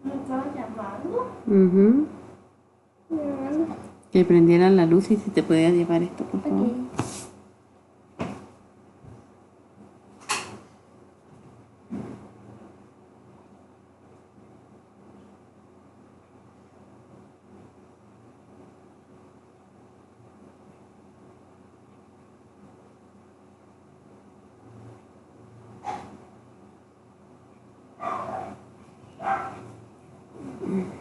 ¿Me estabas llamando? Ujú. Mm, Que prendiera la luz y si te podías llevar esto, por favor. ok.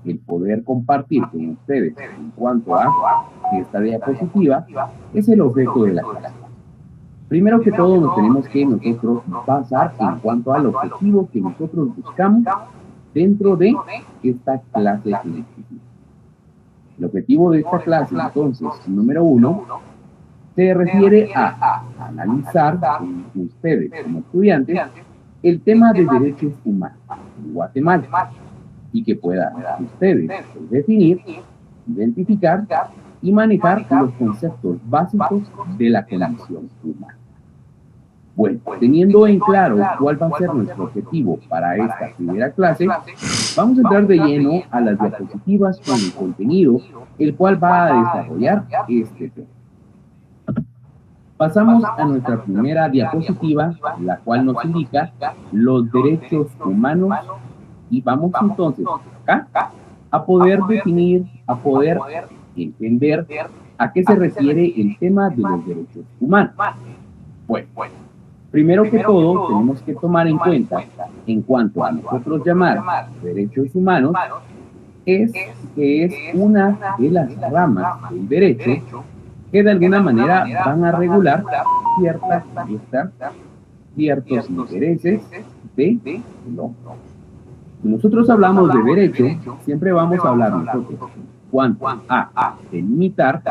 El poder compartir con ustedes en cuanto a esta diapositiva es el objeto de la clase. Primero que todo, nos tenemos que nosotros basar en cuanto al objetivo que nosotros buscamos dentro de esta clase en específico. El objetivo de esta clase, entonces, número uno, se refiere a analizar con ustedes como estudiantes el tema de derechos humanos en Guatemala y que puedan ustedes definir, identificar y manejar los conceptos básicos de la condición humana. Bueno, teniendo en claro cuál va a ser nuestro objetivo para esta primera clase, vamos a entrar de lleno a las diapositivas con el contenido, el cual va a desarrollar este tema. Pasamos a nuestra primera diapositiva, la cual nos indica los derechos humanos y vamos entonces acá a poder definir, a poder entender a qué se refiere el tema de los derechos humanos. Bueno, primero que todo tenemos que tomar en cuenta, en cuanto a nosotros llamar derechos humanos, es que es una de las ramas del derecho que de alguna manera van a regular ciertos intereses del hombre. Si nosotros hablamos de derecho, siempre vamos a hablar nosotros en cuanto a delimitar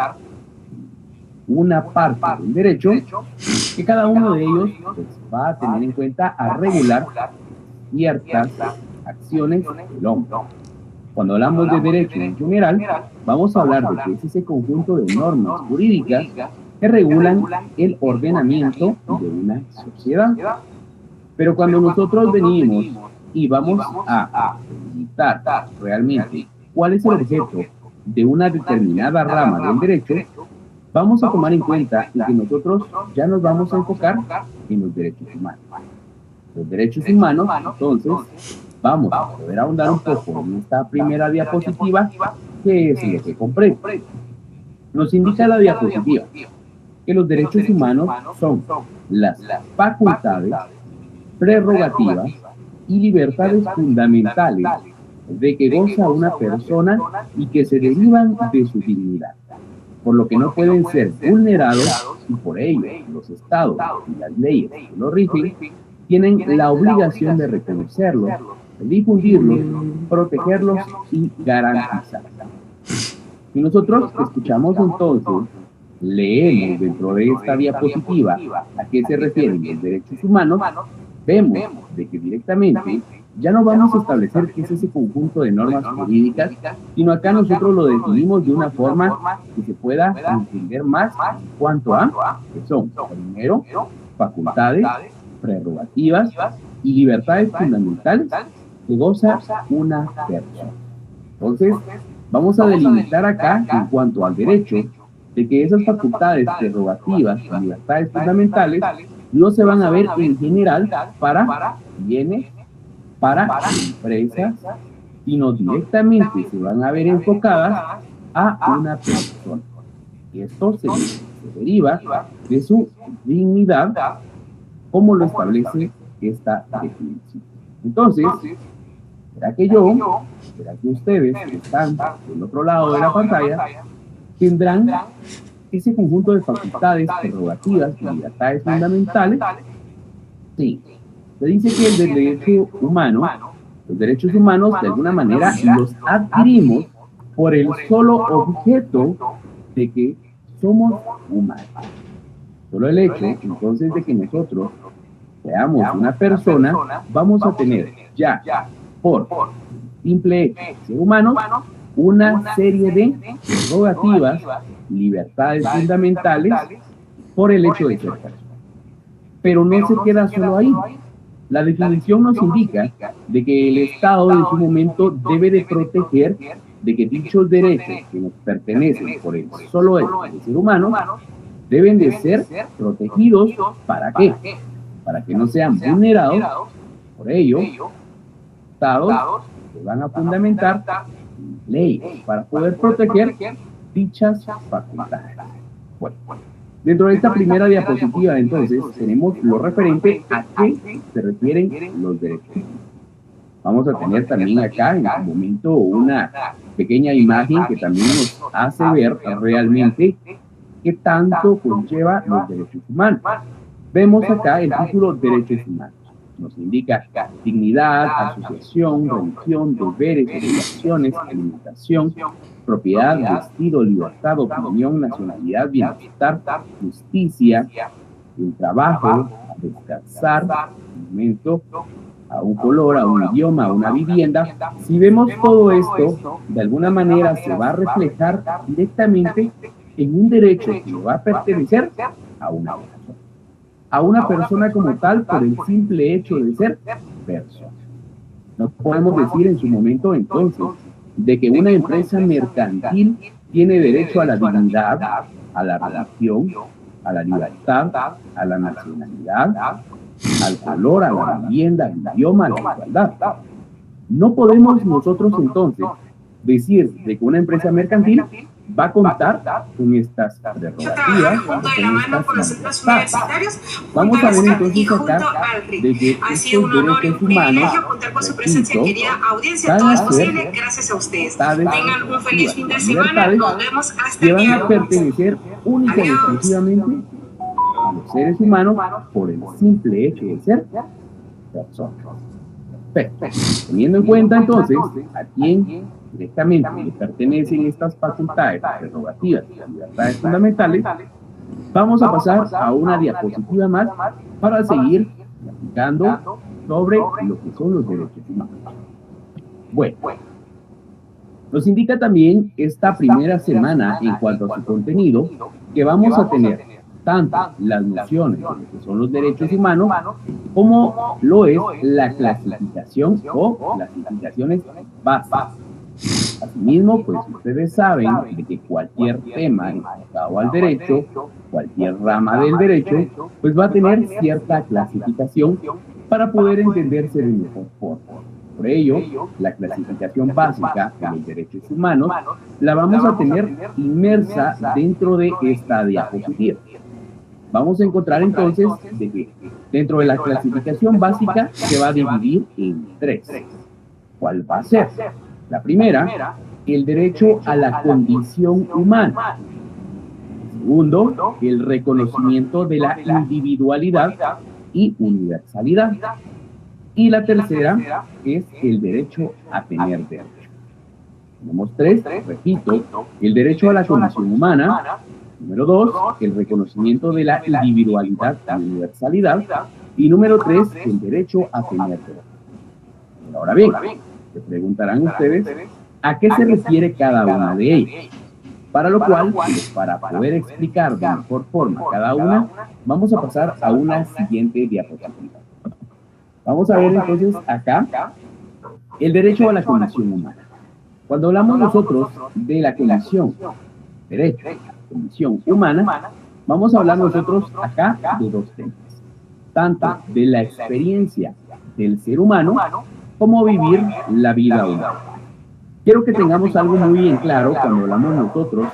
una parte del derecho que cada uno de ellos pues, va a tener en cuenta a regular ciertas acciones del hombre. Cuando hablamos de derecho en general, vamos a hablar de que es ese conjunto de normas jurídicas que regulan el ordenamiento de una sociedad. Pero cuando nosotros venimos y vamos a delimitar realmente cuál es el objeto de una determinada rama del derecho, vamos a tomar en cuenta en que nosotros ya nos vamos a enfocar en los derechos humanos. Los derechos humanos, entonces, vamos a poder ahondar un poco en esta primera diapositiva, que es lo que compré. Nos indica la diapositiva que los derechos humanos son las facultades, prerrogativas y libertades fundamentales de que goza una persona y que se derivan de su dignidad, por lo que no pueden ser vulnerados y por ello los estados y las leyes que los rigen tienen la obligación de reconocerlos, de difundirlos, protegerlos y garantizarlos. Si nosotros escuchamos entonces, leemos dentro de esta diapositiva a qué se refieren los derechos humanos, vemos de que directamente ya no vamos a establecer qué es ese conjunto de normas jurídicas, sino acá nosotros lo definimos de una forma que se pueda entender más en cuanto a que son, primero, facultades, prerrogativas y libertades fundamentales que goza una persona. Entonces, vamos a delimitar acá en cuanto al derecho de que esas facultades, prerrogativas y libertades fundamentales no se van a ver en general para bienes, para empresas, sino directamente se van a ver enfocadas a una persona. Esto se deriva de su dignidad, como lo establece esta definición. Entonces, será que ustedes que están del otro lado de la pantalla tendrán ese conjunto de facultades, prerrogativas y libertades fundamentales? Sí. Se dice que el derecho humano, los derechos humanos de alguna manera los adquirimos por el solo objeto de que somos humanos. Solo el hecho, entonces, de que nosotros seamos una persona, vamos a tener ya, por simple hecho de ser humanos, una serie de prerrogativas, libertades fundamentales por el hecho de ser persona. Pero no se queda solo ahí. La definición nos indica de que el Estado en su momento debe de proteger de que dichos derechos que nos pertenecen por el solo hecho de ser humanos deben de ser protegidos. ¿Para qué? Para que no sean vulnerados. Por ello, Estados se van a fundamentar leyes para poder proteger dichas facultades. Bueno, dentro de esta primera diapositiva, entonces, tenemos lo referente a qué se refieren los derechos. Vamos a tener también acá, en un momento, una pequeña imagen que también nos hace ver realmente qué tanto conlleva los derechos humanos. Vemos acá el título Derechos Humanos. Nos indica dignidad, asociación, religión, deberes, obligaciones, alimentación, propiedad, vestido, libertad, opinión, nacionalidad, bienestar, justicia, el trabajo, a descansar, momento, a un color, a un idioma, a una vivienda. Si vemos todo esto, de alguna manera se va a reflejar directamente en un derecho que va a pertenecer a una persona. A una persona como tal por el simple hecho de ser persona. No podemos decir en su momento entonces de que una empresa mercantil tiene derecho a la dignidad, a la religión, a la libertad, a la nacionalidad, al color, a la vivienda, al idioma, a la igualdad. No podemos nosotros entonces decir de que una empresa mercantil va a contar con estas prerrogativas, con estas libertades. Vamos a ver entonces acá de que estos derechos humanos, repito, van a ser libertades que van a pertenecer única y exclusivamente a los seres humanos por el simple hecho de ser personas. Perfecto. Teniendo en cuenta entonces a quién directamente le pertenecen estas facultades, prerrogativas y libertades fundamentales, vamos a pasar a una diapositiva más para seguir platicando sobre lo que son los derechos humanos. Bueno, nos indica también esta primera semana en cuanto a su contenido que vamos a tener tanto las nociones de lo que son los derechos humanos como lo es la clasificación o clasificaciones básicas. Asimismo, pues ustedes saben de que cualquier tema enfocado al derecho, cualquier rama del derecho, pues va a tener cierta clasificación para poder entenderse de mejor forma. Por ello, la clasificación básica de los derechos humanos la vamos a tener inmersa dentro de esta diapositiva. Vamos a encontrar entonces de que dentro de la clasificación básica se va a dividir en tres. ¿Cuál va a ser? La primera, el derecho a la condición humana. Segundo, el reconocimiento de la individualidad y universalidad. Y la tercera es el derecho a tener derecho. Tenemos tres, repito, el derecho a la condición humana. Número 2, el reconocimiento de la individualidad y universalidad. Y número 3, el derecho a tener derecho. Ahora bien, se preguntarán ustedes a qué se refiere cada una de ellas. Para lo cual, para poder explicar de mejor forma cada una, vamos a pasar a una siguiente diapositiva. Vamos a ver entonces acá el derecho a la condición humana. Cuando hablamos nosotros de la condición, derecho, condición humana, vamos a hablar nosotros acá de dos temas. Tanto de la experiencia del ser humano como vivir la vida humana. Quiero que tengamos algo muy en claro cuando hablamos nosotros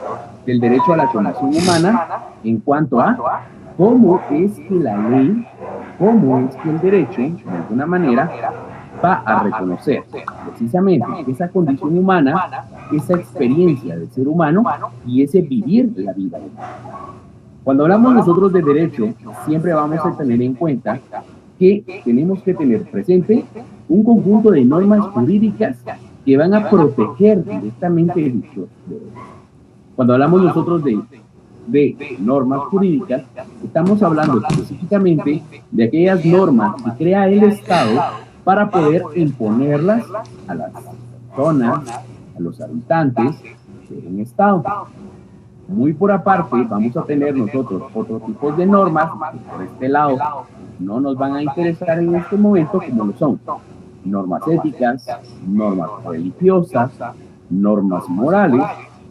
del derecho a la condición humana en cuanto a cómo es que la ley, cómo es que el derecho, de alguna manera, va a reconocer precisamente esa condición humana, esa experiencia del ser humano y ese vivir la vida humana. Cuando hablamos nosotros de derecho, siempre vamos a tener en cuenta que tenemos que tener presente un conjunto de normas jurídicas que van a proteger directamente dichos derechos. Cuando hablamos nosotros de normas jurídicas, estamos hablando específicamente de aquellas normas que crea el Estado para poder imponerlas a las personas, a los habitantes de un Estado. Muy por aparte, vamos a tener nosotros otros tipos de normas que por este lado no nos van a interesar en este momento, como lo son normas éticas, normas religiosas, normas morales,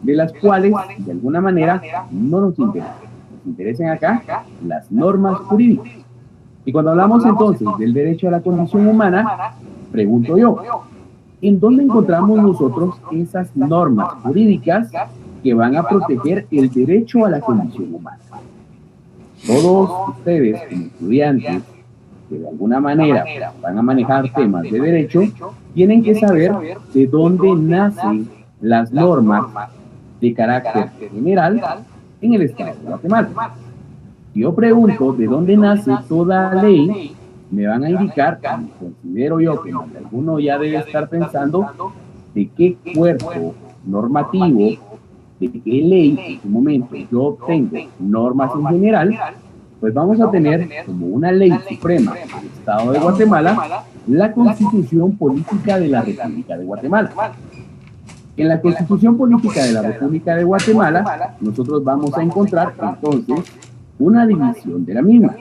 de las cuales de alguna manera no nos interesan. Nos interesan acá las normas jurídicas. Y cuando hablamos entonces del derecho a la condición humana, pregunto yo, ¿en dónde encontramos nosotros esas normas jurídicas que van a proteger el derecho a la condición humana? Todos ustedes, como estudiantes, que de alguna manera van a manejar temas de derecho, tienen que saber de dónde nacen las normas de carácter general en el Estado de Guatemala. Si yo pregunto de dónde nace toda ley, me van a indicar, considero yo que alguno ya debe estar pensando de qué cuerpo normativo, de qué ley en su momento yo obtengo normas en general, pues vamos a tener como una ley suprema del Estado de Guatemala la Constitución Política de la República de Guatemala. En la Constitución Política de la República de Guatemala, nosotros vamos a encontrar entonces una división de la misma.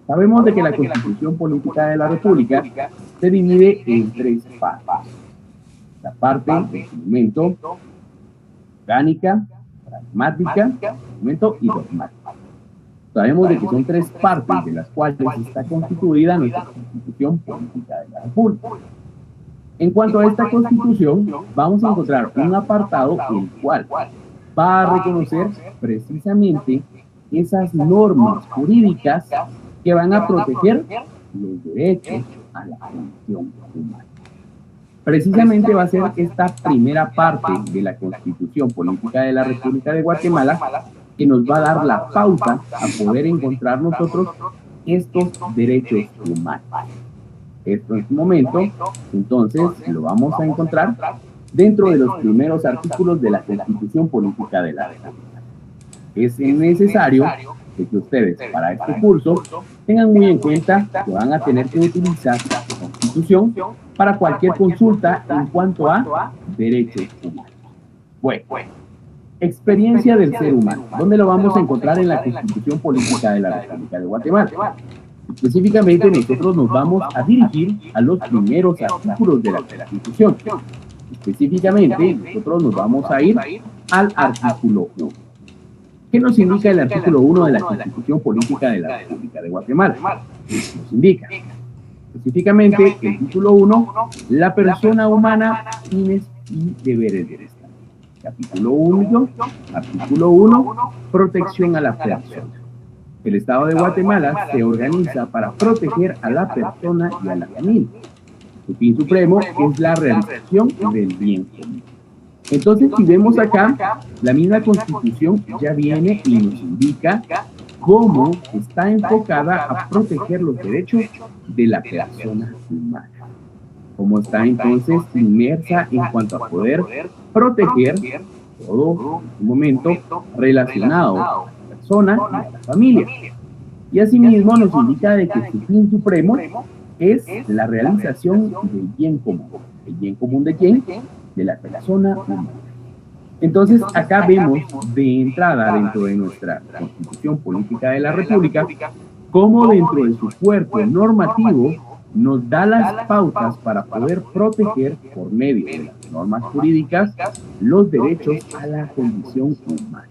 Sabemos de que la Constitución Política de la República se divide en tres partes. La parte de instrumento, orgánica, pragmática, instrumento y dogmática. Sabemos de que son tres partes de las cuales está constituida nuestra Constitución Política de la República. En cuanto a esta Constitución, vamos a encontrar un apartado el cual va a reconocer precisamente esas normas jurídicas que van a proteger los derechos a la condición humana. Precisamente va a ser esta primera parte de la Constitución Política de la República de Guatemala que nos va a dar la pauta a poder encontrar nosotros estos derechos humanos. Esto en su momento, entonces, lo vamos a encontrar dentro de los primeros artículos de la Constitución Política de la República. Es necesario que ustedes, para este curso, tengan muy en cuenta que van a tener que utilizar la Constitución para cualquier consulta en cuanto a derechos humanos. Bueno, experiencia del ser humano. ¿Dónde lo vamos a encontrar en la Constitución Política de la República de Guatemala? Específicamente, nosotros nos vamos a dirigir a los primeros artículos de la Constitución. Específicamente, nosotros nos vamos a ir al artículo 1. ¿Qué nos indica el artículo 1 de la Constitución Política de la República de Guatemala? Nos indica, específicamente, el título 1, la persona humana, fines y deberes del Estado. Capítulo 1, artículo 1, protección a la persona. El Estado de Guatemala se organiza para proteger a la persona y a la familia. Su fin supremo es la realización del bien común. Entonces, si vemos acá, la misma Constitución ya viene y nos indica cómo está enfocada a proteger los derechos de la persona humana. Cómo está entonces inmersa en cuanto a poder proteger todo en un momento relacionado a la persona y a la familia. Y asimismo nos indica de que su fin supremo es la realización del bien común. ¿El bien común de quién? De la persona humana. Entonces, acá vemos de entrada dentro de nuestra Constitución Política de la República cómo dentro de su cuerpo normativo nos da las pautas para poder proteger por medio de las normas jurídicas los derechos a la condición humana.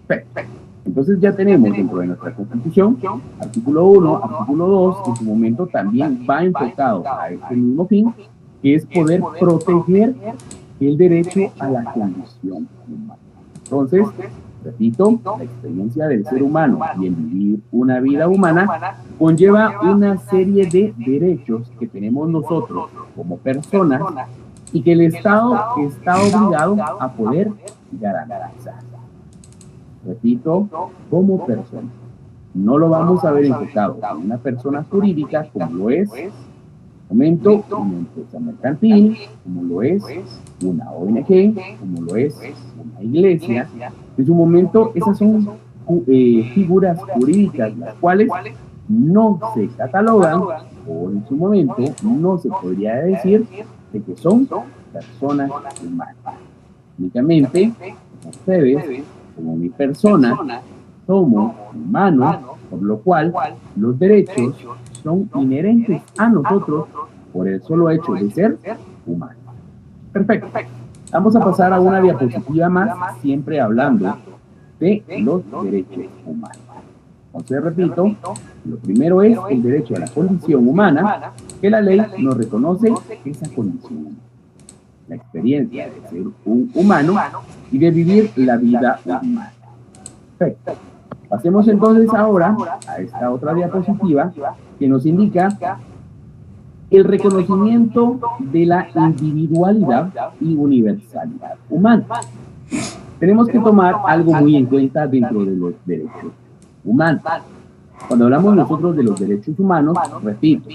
Perfecto. Entonces ya tenemos dentro de nuestra Constitución, artículo 1, artículo 2, en su momento también va enfocado a este mismo fin, que es poder proteger el derecho a la condición humana. Entonces, repito, la experiencia del ser humano y el vivir una vida humana conlleva una serie de derechos que tenemos nosotros como personas y que el Estado está obligado a poder garantizar. Repito, como persona. No lo vamos a ver enfocado en una persona jurídica como lo es, momento, una empresa mercantil, como lo es una ONG, como lo es una iglesia. En su momento, esas son figuras jurídicas, las cuales no se catalogan, o en su momento no se podría decir de que son personas humanas. Únicamente, ustedes, como mi persona, somos humanos, por lo cual los derechos son inherentes a nosotros por el solo hecho de ser humanos. Perfecto. Vamos a pasar a una diapositiva más, siempre hablando de los derechos humanos. Entonces, repito, lo primero es el derecho a la condición humana, que la ley nos reconoce esa condición humana. La experiencia de ser un humano y de vivir la vida humana. Perfecto. Pasemos entonces ahora a esta otra diapositiva que nos indica el reconocimiento de la individualidad y universalidad humana. Tenemos que tomar algo muy en cuenta dentro de los derechos humanos. Cuando hablamos nosotros de los derechos humanos, repito,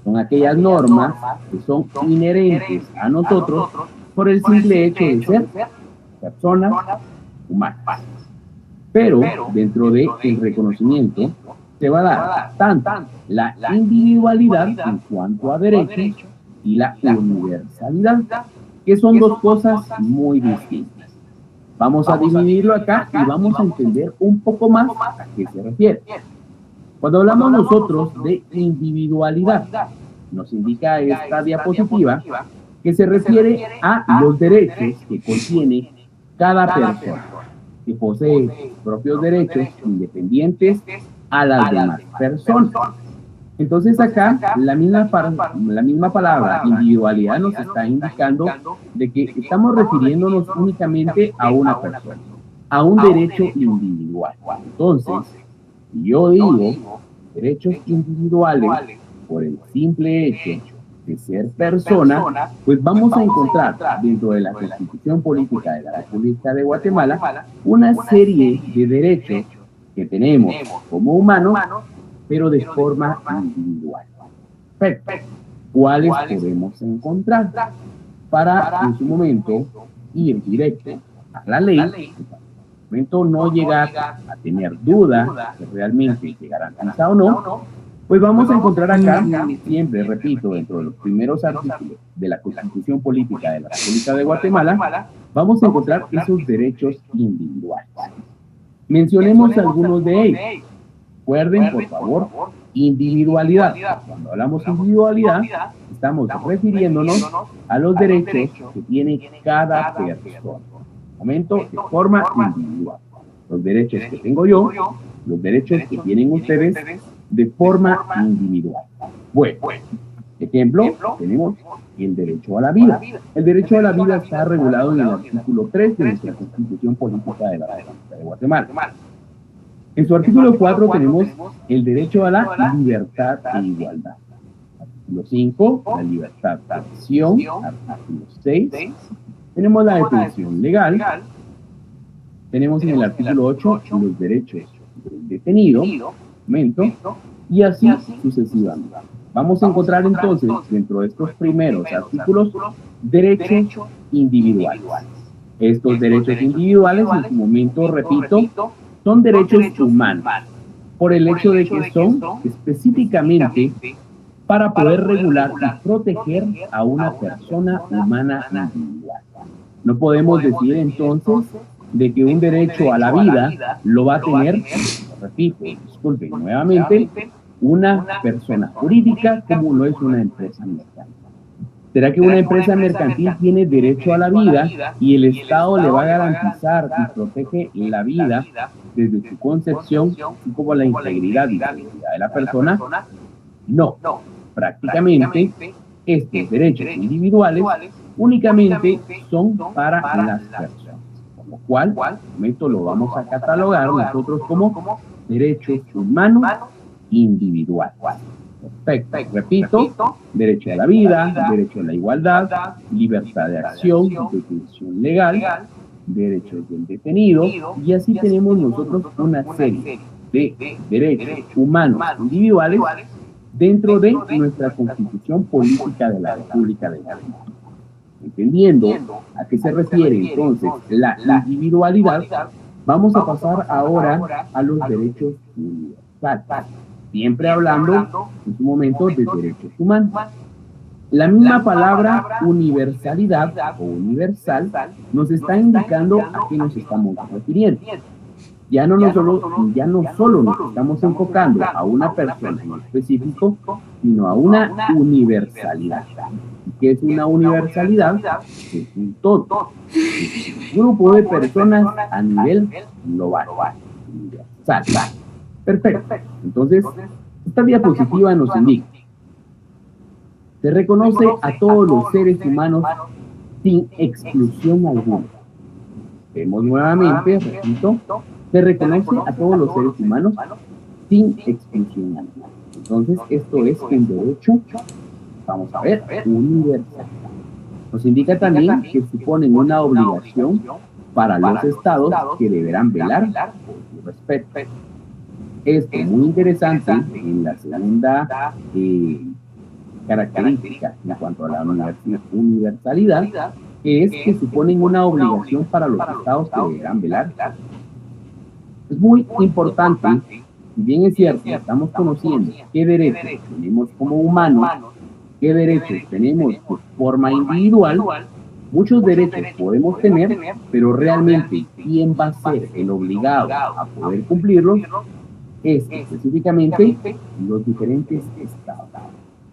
son aquellas normas que son inherentes a nosotros por el simple hecho de ser personas humanas. Pero dentro del reconocimiento se va a dar tanto la individualidad en cuanto a derechos y la universalidad, que son dos cosas muy distintas. Vamos a dividirlo acá y vamos a entender un poco más a qué se refiere. Cuando hablamos nosotros de individualidad, nos indica esta diapositiva que se refiere a los derechos que contiene cada persona, que posee propios derechos independientes a las demás personas. Entonces acá la misma palabra individualidad nos está indicando de que estamos refiriéndonos únicamente a una persona, a un derecho individual. Entonces, si yo digo derechos individuales por el simple hecho de ser persona, pues vamos a encontrar dentro de la Constitución Política de la República de Guatemala una serie de derechos que tenemos como humanos, pero de forma individual. Perfecto. ¿Cuáles podemos encontrar? Para en su momento ir directo a la ley, en su momento no llegar a tener duda de realmente se garantiza o no, pues vamos a encontrar acá, siempre repito, dentro de los primeros artículos de la Constitución Política de la República de Guatemala, vamos a encontrar esos derechos individuales. Mencionemos algunos de ellos. Recuerden, por favor, individualidad. Cuando hablamos de individualidad, estamos refiriéndonos a los derechos que tiene cada persona. Momento, de forma individual. Los derechos que tengo yo, los derechos que tienen ustedes de forma individual. Bueno, ejemplo, tenemos el derecho a la vida. El derecho a la vida está regulado en el artículo 3 de nuestra Constitución Política de la República de Guatemala. En su artículo 4 tenemos el derecho a la libertad e igualdad. Artículo 5, la libertad de acción. Artículo 6, tenemos la definición legal. Tenemos en el artículo 8 los derechos del detenido, y así sucesivamente. Vamos a encontrar entonces, dentro de estos primeros artículos, derechos individuales. Estos derechos individuales, en su momento, repito, son derechos humanos, por el hecho de que son específicamente para poder regular y proteger a una persona humana individual. No podemos decir entonces de que un derecho a la vida lo va a tener, repito, disculpen nuevamente, una persona jurídica como lo es una empresa mercantil. ¿Será que una empresa mercantil tiene derecho a la vida y el Estado le va a garantizar y protege la vida desde su concepción, así como la integridad y la seguridad de la persona? No. Prácticamente, estos derechos individuales únicamente son para las personas, por lo cual, esto lo vamos a catalogar nosotros como derechos humanos individuales. Perfecto. Repito, derecho a la vida, derecho a la igualdad, libertad de acción, detención legal, derechos del detenido, y así tenemos nosotros una serie de derechos humanos individuales dentro de nuestra Constitución Política de la República de México. Entendiendo a qué se refiere entonces la individualidad, vamos a pasar ahora a los derechos universales, siempre hablando en su momento de derechos humanos. La misma palabra universalidad o universal nos está indicando a qué nos estamos refiriendo. Ya no solo nos estamos enfocando a una persona en específico, sino a una universalidad. ¿Qué es una universalidad? Es un todo. Es un grupo de personas a nivel global. Universal. Perfecto. Entonces, esta diapositiva nos indica: se reconoce a todos los seres humanos sin exclusión alguna. Vemos nuevamente, repito, se reconoce a todos los seres humanos sin exclusión alguna. Entonces, esto es un derecho, vamos a ver, universal. Nos indica también que suponen una obligación para los estados que deberán velar por su respeto. Esto es muy interesante en la segunda característica en cuanto a la universalidad, que es que suponen una obligación para los estados que deberán velar. Es muy importante, si bien es cierto, estamos conociendo qué derechos tenemos como humanos, qué derechos tenemos de forma individual. Muchos derechos podemos tener, pero realmente quién va a ser el obligado a poder cumplirlos es específicamente los diferentes estados.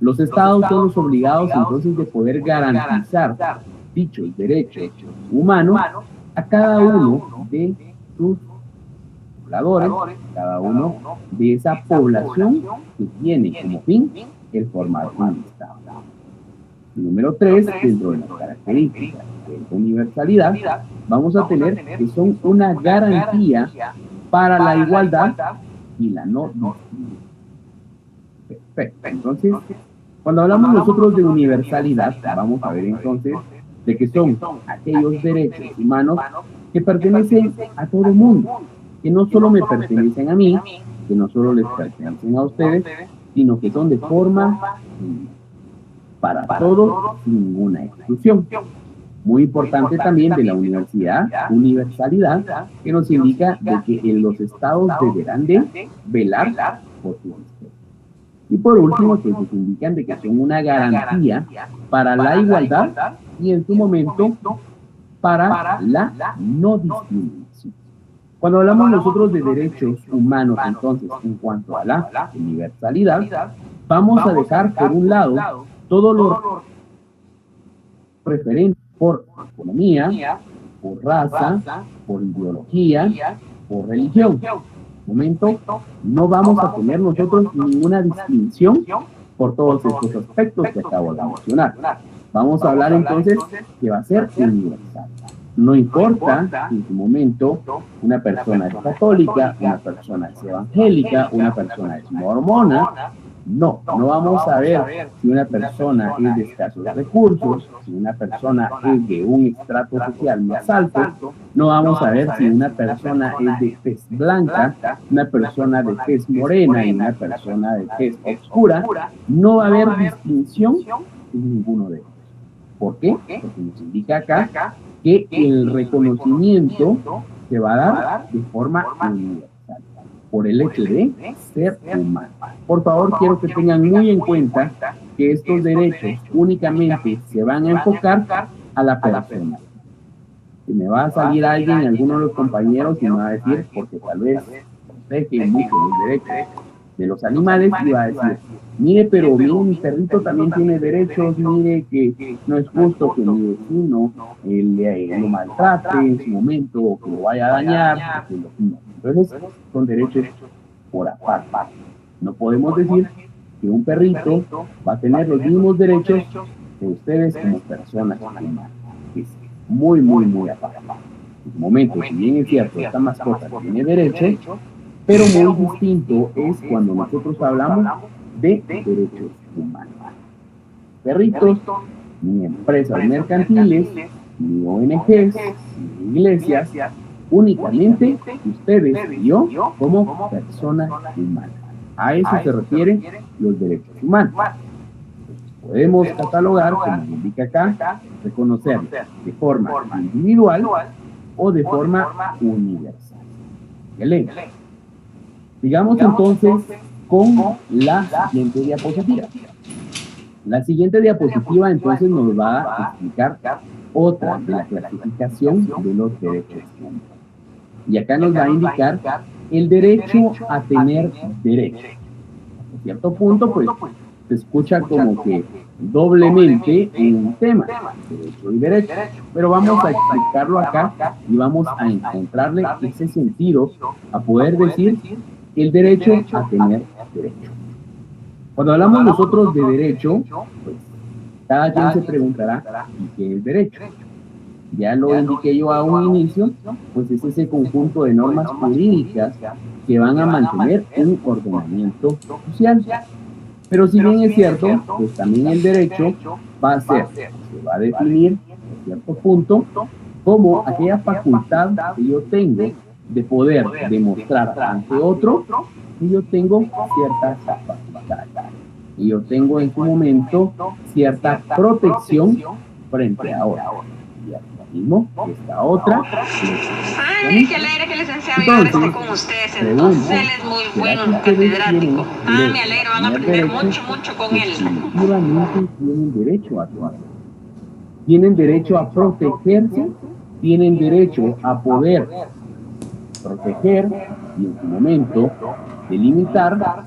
Los estados son los obligados entonces de poder garantizar dichos derechos humanos a cada uno de sus pobladores, cada uno de esa población que tiene como fin el formar un estado. Número 3, dentro de las características de la universalidad, vamos a tener que son una garantía para la igualdad y la no discriminación. Perfecto. Entonces, cuando hablamos nosotros de universalidad, vamos a ver entonces de que son aquellos derechos humanos que pertenecen a todo el mundo, que no solo me pertenecen a mí, que no solo les pertenecen a ustedes, sino que son de forma para todos sin ninguna exclusión. Muy importante también de la universalidad, que nos indica de que los estados deberán de velar por su respeto. Y por último, pues nos indican de que son una garantía para la igualdad y en su momento para la no discriminación. Cuando hablamos nosotros de derechos humanos, entonces, en cuanto a la universalidad, vamos a dejar por un lado todo lo referente por economía, por raza, por ideología, por religión. Momento, no vamos a tener nosotros ninguna distinción por todos estos aspectos que acabo de mencionar. Vamos a hablar entonces que va a ser universal. No importa si en su momento una persona es católica, una persona es evangélica, una persona es mormona. No vamos a ver si una persona es de escasos recursos, si una persona es de un estrato social más alto. No vamos a ver si una persona es de tez blanca, una persona de tez morena y una persona de tez oscura. No va a haber distinción en ninguno de ellos. ¿Por qué? Porque nos indica acá que el reconocimiento se va a dar de forma universal, por el hecho de ser humano. Por favor, quiero que tengan muy en cuenta que estos derechos únicamente se van a enfocar a la persona. Si me va a salir alguien, alguno de los compañeros, y me va a decir, porque tal vez protege mucho los derechos de los animales, y va a decir, mire, pero mi perrito también tiene derechos, mire que no es justo que mi vecino lo maltrate en su momento, o que lo vaya a dañar, entonces son derechos por aparte. No podemos decir que un perrito va a tener los mismos derechos de ustedes como personas humanas. Es muy, muy, muy aparte. En su momento, si bien es cierto, esta mascota tiene derecho, pero muy distinto es cuando nosotros hablamos de derechos humanos. Perritos, ni empresas mercantiles, ni ONGs, ni iglesias, únicamente ustedes y yo como personas humanas. A eso se refieren los derechos humanos. Podemos catalogar, como indica acá, reconocer de forma individual o de forma universal. Excelente. Sigamos entonces con la siguiente diapositiva. La siguiente diapositiva entonces nos va a explicar otra de la clasificación de los derechos humanos. Y acá nos va a indicar el derecho a tener derecho. A cierto punto, pues, se escucha como que doblemente un tema, derecho y derecho. Pero vamos a explicarlo acá y vamos a encontrarle ese sentido a poder decir el derecho a tener derecho. Cuando hablamos nosotros de derecho, pues cada quien se preguntará, ¿y qué es derecho? Ya lo indiqué yo a un inicio, pues es ese conjunto de normas jurídicas que van a mantener un ordenamiento social. Pero si bien es cierto, pues también el derecho va a ser, se va a definir a cierto punto como aquella facultad que yo tengo de poder demostrar ante otro que yo tengo ciertas facultades. Y yo tengo en su momento cierta protección frente a otro. Y así mismo, esta otra. Ay, qué alegre que el licenciado Ibar esté con ustedes. Entonces, él es muy bueno, catedrático. Me alegro, van a aprender mucho, mucho con él. Definitivamente tienen derecho a actuar. Tienen derecho a protegerse, tienen derecho a poder proteger y en su momento delimitar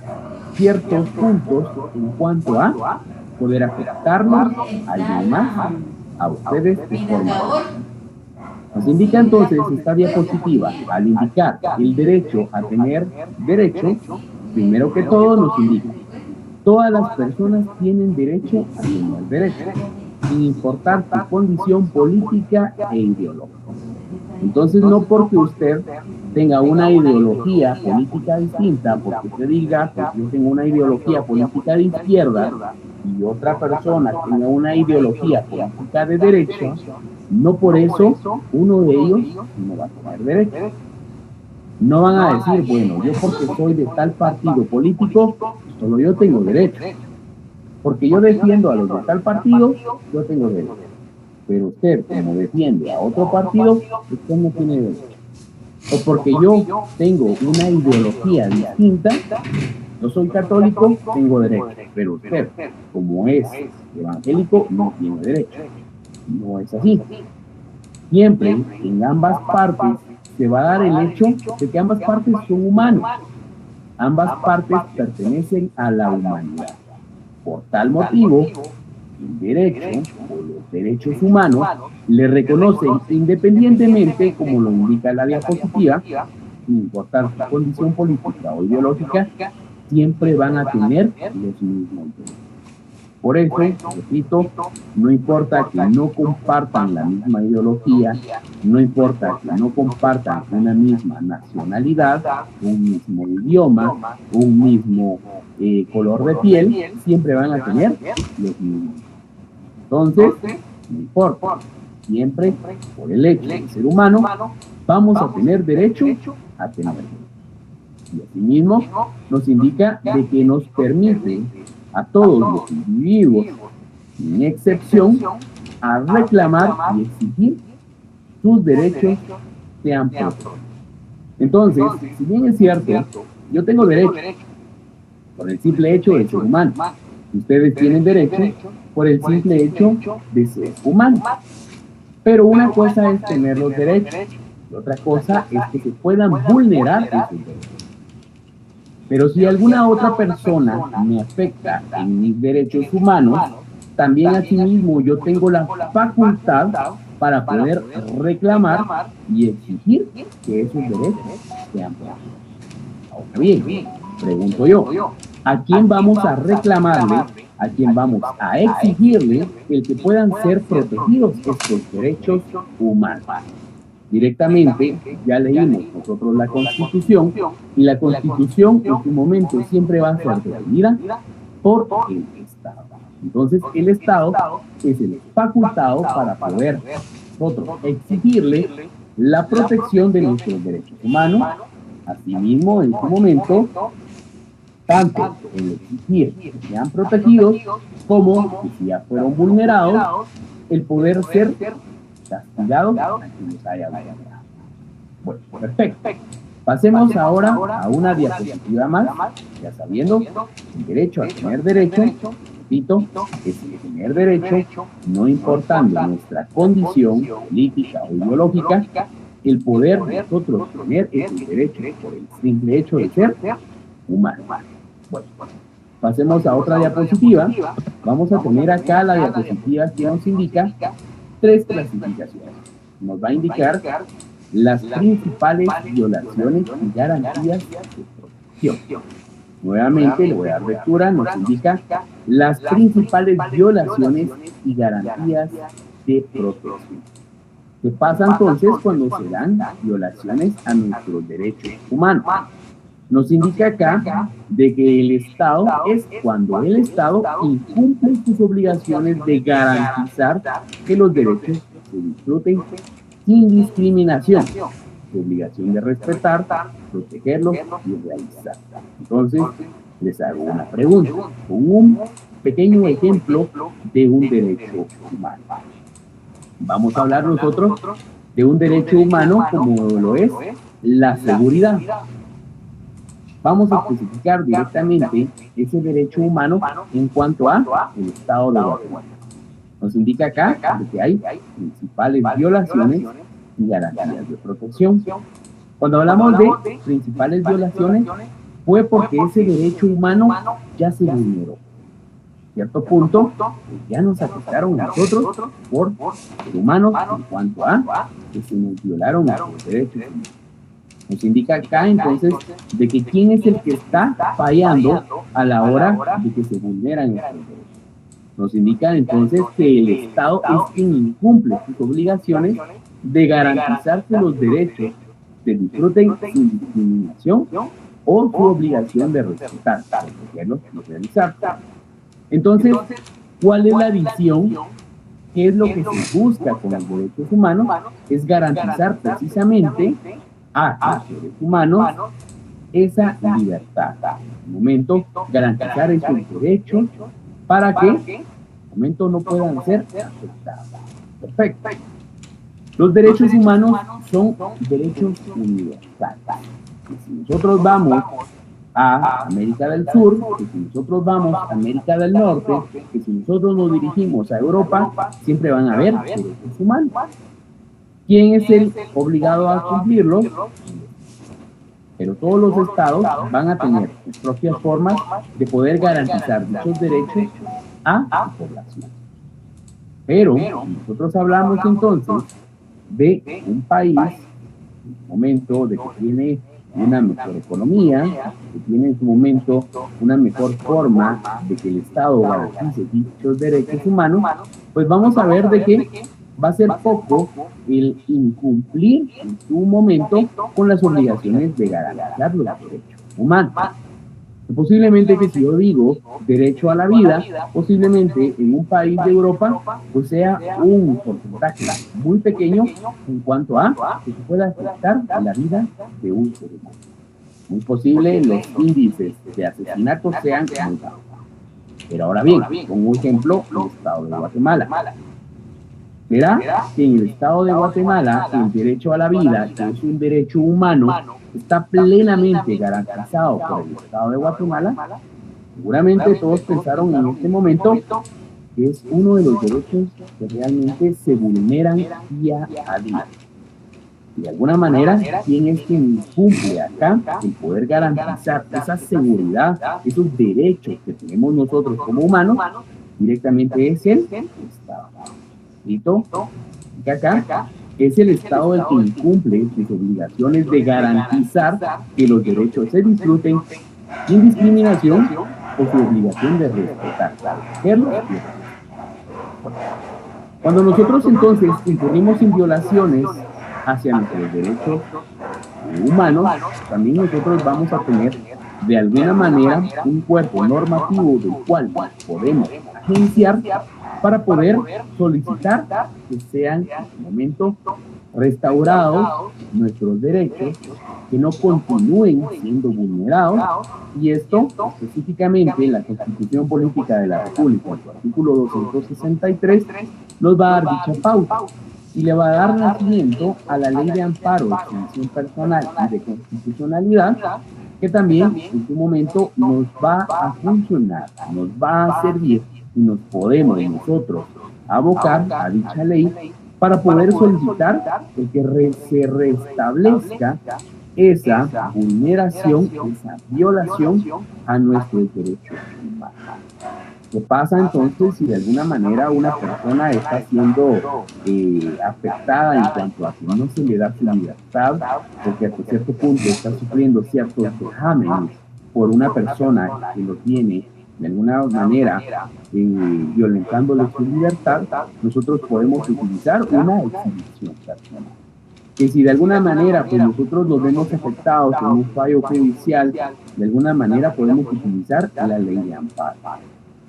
ciertos puntos en cuanto a poder afectarnos a alguien más, a ustedes de forma. Nos indica entonces esta diapositiva, al indicar el derecho a tener derecho, primero que todo nos indica, todas las personas tienen derecho a tener derecho, sin importar su condición política e ideológica. Entonces, no porque usted tenga una ideología política distinta, porque usted diga, pues yo tengo una ideología política de izquierda y otra persona tenga una ideología política de derecha, no por eso uno de ellos no va a tener derecho. No van a decir, bueno, yo porque soy de tal partido político, solo yo tengo derecho. Porque yo defiendo a los de tal partido, yo tengo derecho. Pero usted, como defiende a otro partido, usted no tiene derecho. O porque yo tengo una ideología distinta, yo soy católico, tengo derecho. Pero usted, como es evangélico, no tiene derecho. No es así. Siempre, en ambas partes, se va a dar el hecho de que ambas partes son humanos. Ambas partes pertenecen a la humanidad. Por tal motivo, el derecho o los derechos humanos le reconocen independientemente, como lo indica la diapositiva, sin importar su condición política o ideológica, siempre van a tener los mismos derechos. Por eso, repito, no importa que no compartan la misma ideología, no importa que no compartan una misma nacionalidad, un mismo idioma, un mismo color de piel, siempre van a tener los mismos. Entonces, no importa, siempre por el hecho de ser humano, vamos a tener derecho a tener derecho. Y asimismo nos indica de que nos permite a todos los individuos, sin excepción, a reclamar y exigir sus derechos sean propios. Entonces, si bien es cierto, yo tengo derecho por el simple hecho de ser humano, ustedes tienen derecho por el simple hecho de ser humano. Pero una cosa es tener los derechos y otra cosa es que se puedan vulnerar esos derechos. Pero si alguna otra persona me afecta en mis derechos humanos, también asimismo yo tengo la facultad para poder reclamar y exigir que esos derechos sean propios. Ahora bien, pregunto yo, ¿a quién vamos a reclamarle a quien vamos a exigirle el que puedan ser protegidos estos derechos humanos. Directamente, ya leímos nosotros la Constitución, y la Constitución en su momento siempre va a ser definida por el Estado. Entonces, el Estado es el facultado para poder nosotros exigirle la protección de nuestros derechos humanos. Asimismo, en su momento, tanto el exigir que sean protegidos como que si ya fueron vulnerados, el poder ser castigados a quienes haya vulnerado. Bueno, perfecto. Pasemos ahora a una diapositiva más, ya sabiendo el derecho a tener derecho, repito, es tener derecho, no importando nuestra condición política o ideológica, el poder de nosotros tener ese derecho por el simple hecho de ser humano. Bueno, pasemos a otra diapositiva. Vamos a tener acá la diapositiva que nos indica 3 clasificaciones. Nos va a indicar las principales violaciones y garantías de protección. Nuevamente, le voy a dar lectura, nos indica las principales violaciones y garantías de protección. ¿Qué pasa entonces cuando se dan violaciones a nuestros derechos humanos? Nos indica acá de que el Estado es cuando el Estado incumple sus obligaciones de garantizar que los derechos se disfruten sin discriminación, su obligación de respetar, protegerlos y realizar. Entonces, les hago una pregunta, con un pequeño ejemplo de un derecho humano. Vamos a hablar nosotros de un derecho humano como lo es la seguridad. Vamos a especificar directamente ese derecho humano en cuanto a el Estado de Guatemala. Nos indica acá de que hay principales violaciones y garantías de protección. Cuando hablamos de principales violaciones, fue porque ese derecho humano ya se vulneró. Cierto punto, ya nos afectaron a nosotros por ser humanos en cuanto a que se nos violaron nuestros derechos humanos. Nos indica acá entonces de que quién es el que está fallando a la hora de que se vulneran nuestros derechos. Nos indica entonces que el Estado es quien incumple sus obligaciones de garantizar que los derechos se disfruten sin discriminación o su obligación de respetar, protegerlos y realizar. Entonces, ¿cuál es la visión? ¿Qué es lo que se busca con los derechos humanos? Es garantizar precisamente a los seres humanos esa libertad. En un momento, garantizar esos derechos para que en un momento no puedan ser afectados. Perfecto. Los derechos humanos son derechos universales. Y si nosotros vamos a América del Sur, que si nosotros vamos a América del Norte, que si nosotros nos dirigimos a Europa, siempre van a haber derechos humanos. ¿Quién es el obligado a cumplirlos? Pero todos los estados van a tener sus propias formas de poder garantizar dichos derechos a su población. Pero nosotros hablamos entonces de un país, en un momento de que tiene una mejor economía, que tiene en su momento una mejor forma de que el Estado garantice dichos derechos humanos, pues vamos a ver de que va a ser poco el incumplir en su momento con las obligaciones de garantizar los derechos humanos. Posiblemente que si yo digo derecho a la vida, posiblemente en un país de Europa pues sea un porcentaje muy pequeño en cuanto a que se pueda afectar a la vida de un ser humano. Muy posible los índices de asesinatos sean muy bajos. Pero ahora bien, como ejemplo, el Estado de Guatemala. Verá que en el Estado de Guatemala el derecho a la vida, que es un derecho humano, está plenamente garantizado por el Estado de Guatemala. Seguramente todos pensaron en este momento que es uno de los derechos que realmente se vulneran día a día. De alguna manera, ¿quién es quien cumple acá el poder garantizar esa seguridad, esos derechos que tenemos nosotros como humanos? Directamente es el Estado. ¿Listo? Y acá es el Estado el que incumple sus obligaciones de garantizar que los derechos se disfruten sin discriminación o su obligación de respetar, protegerlos. Cuando nosotros entonces incurrimos en violaciones hacia nuestros derechos humanos, también nosotros vamos a tener de alguna manera un cuerpo normativo del cual podemos agenciar para poder solicitar que sean en este momento restaurados nuestros derechos, que no continúen siendo vulnerados, y esto específicamente la Constitución Política de la República, en su artículo 263, nos va a dar dicha pauta y le va a dar nacimiento a la Ley de Amparo, Extinción Personal y de Constitucionalidad, que también en su momento nos va a funcionar, nos va a servir y nos podemos nosotros abocar a dicha ley para poder solicitar el que se restablezca esa vulneración, esa violación a nuestros derechos humanos. ¿Qué pasa entonces si de alguna manera una persona está siendo afectada en cuanto a que no se le da su libertad, porque hasta cierto punto está sufriendo ciertos vejámenes por una persona que lo tiene de alguna manera violentándole su libertad? Nosotros podemos utilizar una exhibición personal. Que si de alguna manera pues nosotros nos vemos afectados en un fallo judicial, de alguna manera podemos utilizar la ley de amparo.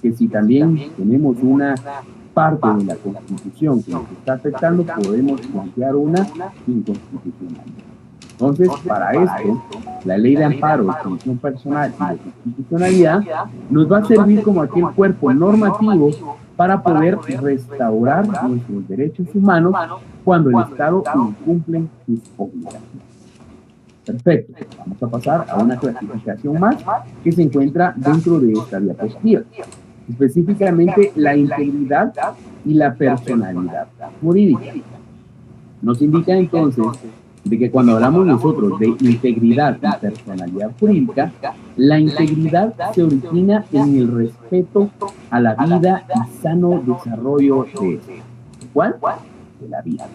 Que si también tenemos una parte de la Constitución que nos está afectando, podemos plantear una inconstitucionalidad. Entonces, para esto, la ley de amparo, extinción personal y de constitucionalidad nos va a servir como aquel cuerpo normativo para poder restaurar nuestros derechos humanos cuando el Estado incumple sus obligaciones. Perfecto. Vamos a pasar a una clasificación más que se encuentra dentro de esta diapositiva. Específicamente la integridad y la personalidad jurídica. Nos indica entonces de que cuando hablamos nosotros de integridad y personalidad jurídica, la integridad se origina en el respeto a la vida y sano desarrollo de ¿cuál? De la vida.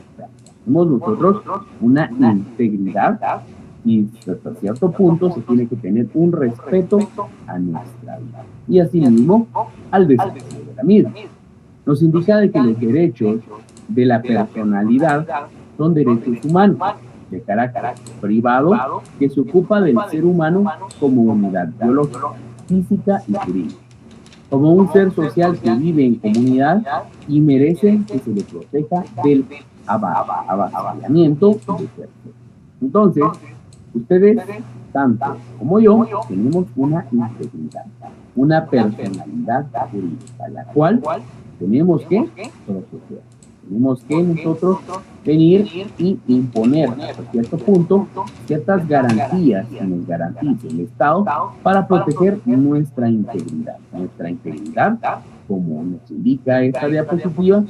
Tenemos nosotros una integridad y hasta cierto punto se tiene que tener un respeto a nuestra vida y asimismo al desarrollo de la misma. Nos indica de que los derechos de la personalidad son derechos humanos de carácter privado que se ocupa del ser humano como unidad biológica, física y jurídica, como un ser social que vive en comunidad y merece que se le proteja del avasallamiento de terceros. Entonces, ustedes, tanto como yo, tenemos una integridad, una personalidad jurídica, la cual tenemos que proteger. Tenemos que nosotros venir y imponer hasta cierto punto ciertas garantías que nos garantice el Estado para proteger nuestra integridad. Nuestra integridad, como nos indica esta diapositiva,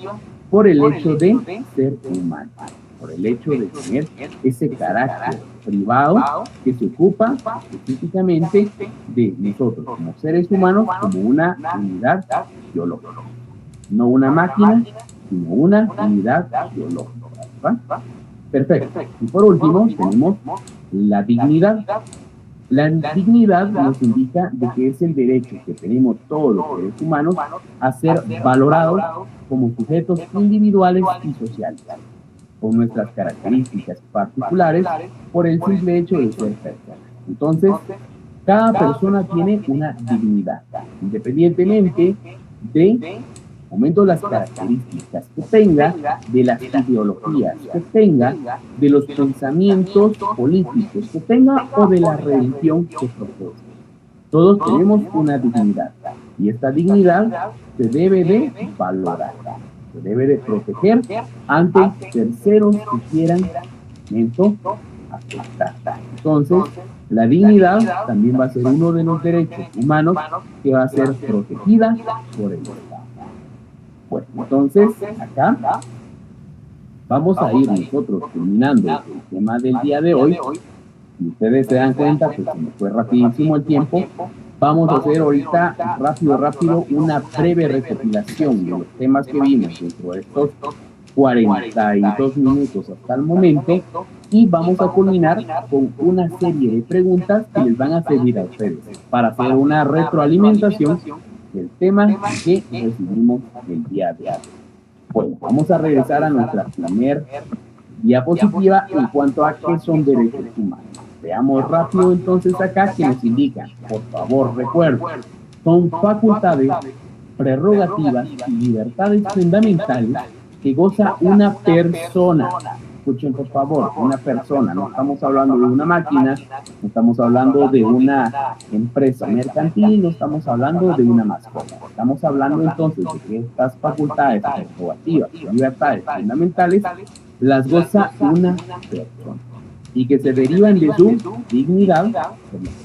por el hecho de ser humano, por el hecho de tener ese carácter privado que se ocupa específicamente de nosotros como seres humanos como una unidad biológica, no una máquina, sino una unidad biológica. ¿Va? Perfecto. Y por último tenemos la dignidad. La dignidad nos indica de que es el derecho que tenemos todos los seres humanos a ser valorados como sujetos individuales y sociales, con nuestras características particulares por el simple hecho de ser personas. Entonces, cada persona tiene una dignidad, independientemente de momento las características que tenga, de las ideologías que tenga, de los pensamientos políticos que tenga o de la religión que profese. Todos tenemos una dignidad y esta dignidad se debe de valorar, se debe de proteger ante terceros que quieran afectar. Entonces, la dignidad también va a ser uno de los derechos humanos que va a ser protegida por el Estado. Bueno, entonces, acá vamos a ir nosotros terminando el tema del día de hoy. Si ustedes se dan cuenta, pues se nos fue rapidísimo el tiempo. Vamos a hacer ahorita rápido una breve recopilación de los temas que vimos dentro de estos 42 minutos hasta el momento y vamos a culminar con una serie de preguntas que les van a servir a ustedes para hacer una retroalimentación del tema que recibimos el día de hoy. Bueno, vamos a regresar a nuestra primera diapositiva en cuanto a qué son derechos humanos. Veamos rápido entonces acá que nos indican. Por favor, recuerden, son facultades, prerrogativas y libertades fundamentales que goza una persona. Escuchen por favor, una persona, no estamos hablando de una máquina, no estamos hablando de una empresa mercantil, no estamos hablando de una mascota. Estamos hablando entonces de que estas facultades, prerrogativas y libertades fundamentales las goza una persona y que se derivan de su dignidad,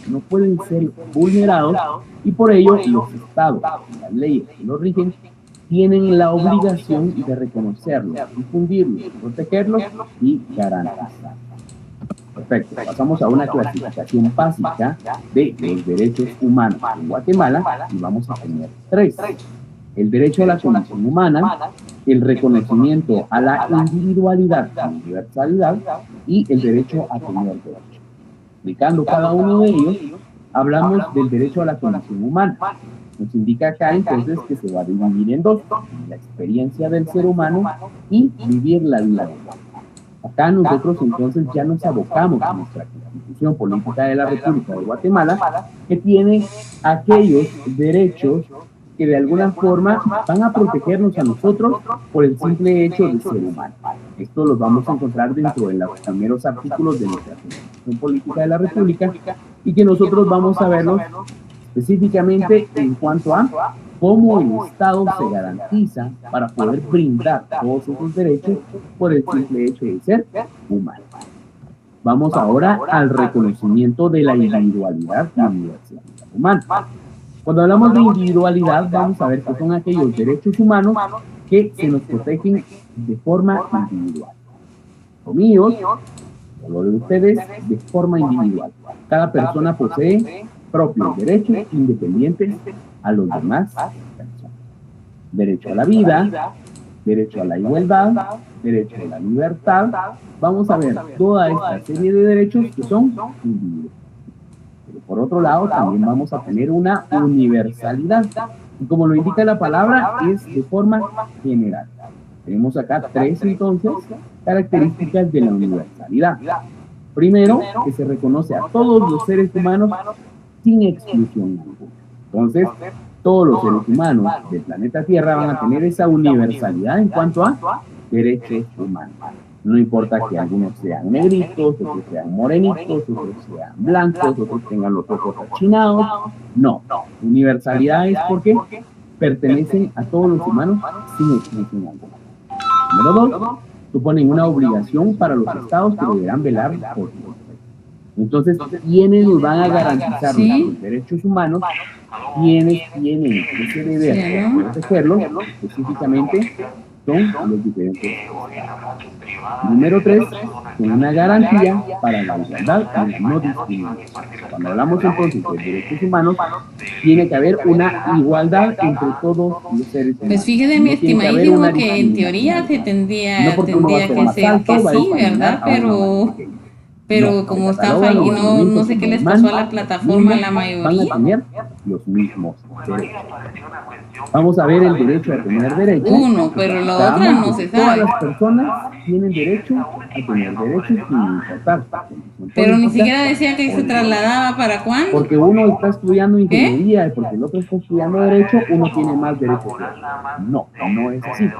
no pueden ser vulnerados y por ello los estados, las leyes que los rigen, tienen la obligación de reconocerlos, difundirlos, protegerlos y garantizarlos. Perfecto, pasamos a una clasificación básica de los derechos humanos en Guatemala y vamos a tener 3. El derecho a la condición humana, el reconocimiento a la individualidad y universalidad y el derecho a tener derecho. Explicando cada uno de ellos, hablamos del derecho a la condición humana. Nos indica acá entonces que se va a dividir en 2, la experiencia del ser humano y vivir la vida humana. Acá nosotros entonces ya nos abocamos a nuestra Constitución Política de la República de Guatemala, que tiene aquellos derechos que de alguna forma van a protegernos a nosotros por el simple hecho de ser humano. Esto los vamos a encontrar dentro de los primeros artículos de nuestra Constitución Política de la República y que nosotros vamos a verlos específicamente en cuanto a cómo el Estado se garantiza para poder brindar todos esos derechos por el simple hecho de ser humano. Vamos ahora al reconocimiento de la individualidad y universalidad humana. Cuando hablamos de individualidad, vamos a ver que son aquellos derechos humanos que se nos protegen de forma individual. Los míos, lo de ustedes, de forma individual. Cada persona posee propios derechos independientes a los demás personas. Derecho a la vida, derecho a la igualdad, derecho a la libertad. Vamos a ver toda esta serie de derechos que son individuales. Pero por otro lado, también vamos a tener una universalidad. Y como lo indica la palabra, es de forma general. Tenemos acá 3 entonces características de la universalidad. Primero, que se reconoce a todos los seres humanos sin exclusión alguna. Entonces, todos los seres humanos del planeta Tierra van a tener esa universalidad en cuanto a derechos humanos. No importa que algunos sean negritos, otros sean morenitos, otros sean blancos, otros tengan los ojos achinados. No, universalidad es porque pertenecen a todos los humanos sin exclusión alguna. Número 2, suponen una obligación para los estados que deberán velar por sus derechos. Entonces, ¿quiénes nos van a garantizar los derechos humanos? ¿Quiénes tienen ese deber de protegerlos? Específicamente, son los diferentes estados. Número 3, con una garantía para la igualdad y la no discriminación. Cuando hablamos entonces de derechos humanos, tiene que haber una igualdad entre todos los seres humanos. Pues fíjese, mi estimadísimo, que en teoría se tendría que ser que sí, ¿verdad? Pero como está fallando, no sé qué les pasó a la plataforma, la mayoría. Van a tener los mismos derechos. Vamos a ver el derecho a tener derecho. Uno, pero la otra no se sabe. Todas las personas tienen derecho a tener derechos sin importar. Pero ni siquiera decía que se trasladaba para cuándo. Porque uno está estudiando ingeniería y porque el otro está estudiando derecho, uno tiene más derechos que otro. No, no es así.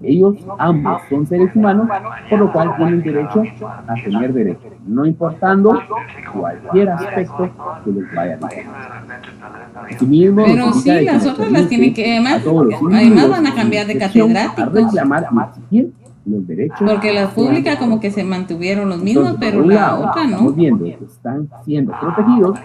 Ellos ambos son seres humanos, por lo cual tienen derecho a tener derechos, no importando cualquier aspecto que les vaya a pasar. Pero sí, las otras las tienen que, además van a cambiar de catedráticos. A reclamar y exigir los derechos. Porque las públicas como que se mantuvieron los mismos, pero la otra no. Estamos viendo que están siendo protegidos,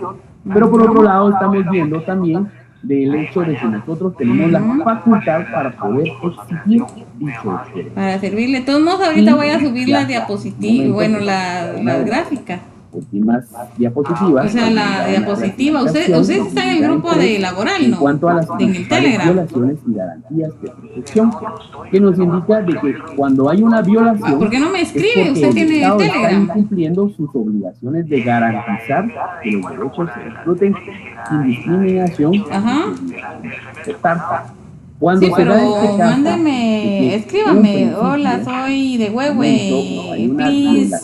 pero por otro lado estamos viendo también del hecho de que nosotros tenemos la facultad para poder exigir dicho derecho. Para servirle. De todos modos, ahorita voy a subir las diapositivas, bueno, las gráficas. últimas diapositivas. O sea, la diapositiva, usted está en el grupo de laboral, ¿no? En cuanto a las en el principales Telegram. violaciones y garantías de protección, que nos indica de que cuando hay una violación, ¿Por qué no me es escribe? porque Usted el tiene Estado está Telegram. incumpliendo sus obligaciones de garantizar que los derechos se disfruten sin discriminación. Ajá. Cuando Sí, se pero da este caso, mándeme, escríbame. Hola, soy de Huehue, please.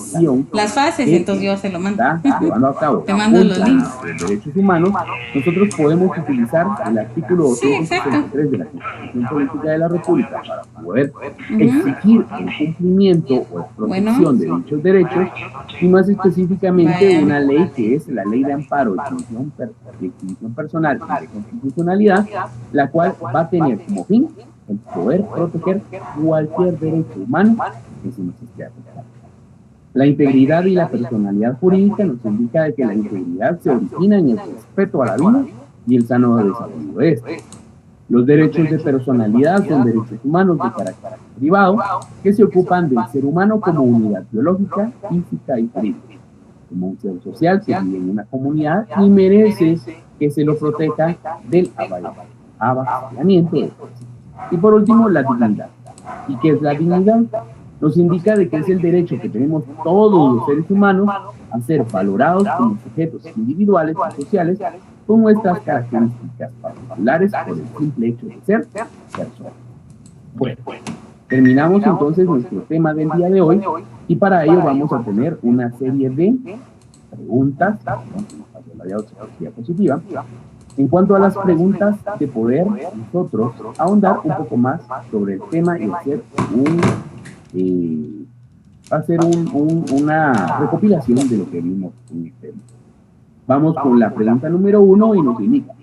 Las fases, entonces yo se lo mando. Está llevando a cabo Te mando los links. los derechos humanos, nosotros podemos utilizar el artículo Sí, exacto. 263 de la Constitución Política de la República para poder exigir el cumplimiento o la protección de dichos derechos, y más específicamente Vaya. una ley que es la Ley de Amparo de Extinción Personal y de Constitucionalidad, la cual va a tener como fin el poder proteger cualquier derecho humano que se nos esté afectando. La integridad y la personalidad jurídica nos indica de que la integridad se origina en el respeto a la vida y el sano desarrollo de este. Los derechos de personalidad son derechos humanos de carácter privado que se ocupan del ser humano como unidad biológica, física y jurídica, como un ser social que vive en una comunidad y merece que se lo proteja del avasallamiento de fuerzas. Y por último, la dignidad. ¿Y qué es la dignidad? Nos indica de que es el derecho que tenemos todos los seres humanos a ser valorados como sujetos individuales y sociales con nuestras características particulares por el simple hecho de ser personas. Bueno, terminamos entonces nuestro tema del día de hoy y para ello vamos a tener una serie de preguntas. La diapositiva. En cuanto a las preguntas, de poder nosotros ahondar un poco más sobre el tema y hacer una recopilación de lo que vimos en este tema. Vamos con la pregunta número 1 y nos indica: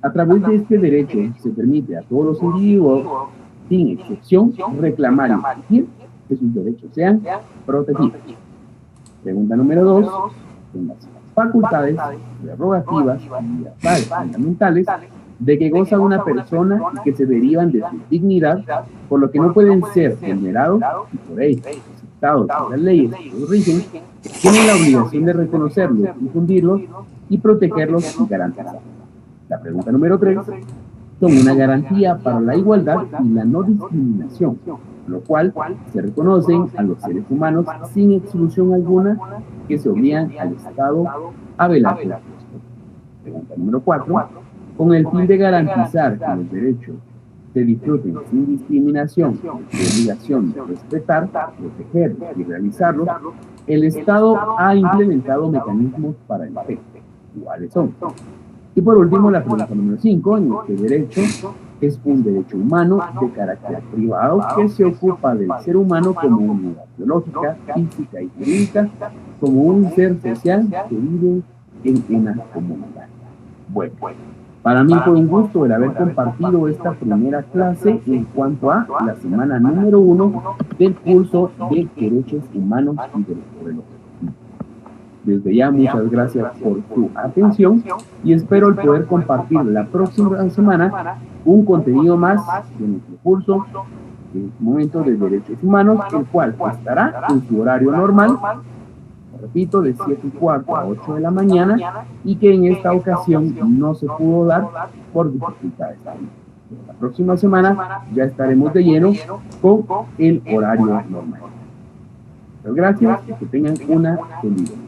a través de este derecho se permite a todos los individuos, sin excepción, reclamar y exigir que sus derechos sean protegidos. Pregunta número 2: en las facultades, prerrogativas y libertades fundamentales de que goza una persona y que se derivan de su dignidad, por lo que no pueden ser vulnerados y por ello, aceptados por las leyes que los rigen, tienen la obligación de reconocerlos, difundirlos y protegerlos y garantizarlos. La pregunta número 3: son una garantía para la igualdad y la no discriminación, lo cual se reconocen a los seres humanos sin exclusión alguna que se obligan al Estado a velar por ellos. Pregunta número 4: con el fin de garantizar que los derechos se disfruten sin discriminación y obligación de respetar, proteger y realizarlos, el Estado ha implementado mecanismos para el efecto. ¿Cuáles son? Y por último, la pregunta número 5, en este derecho es un derecho humano de carácter privado que se ocupa del ser humano como unidad biológica, física y jurídica, como un ser social que vive en una comunidad. Bueno, para mí fue un gusto el haber compartido esta primera clase en cuanto a la semana número 1 del curso de Derechos Humanos y Derechos de los Humanos. Desde ya, muchas gracias por su atención y espero el poder compartir la próxima semana un contenido más de nuestro curso en este momento de Derechos Humanos, el cual estará en su horario normal, repito, de 7:15 a 8 de la mañana, y que en esta ocasión no se pudo dar por dificultades. La próxima semana ya estaremos de lleno con el horario normal. Muchas gracias y que tengan una feliz noche.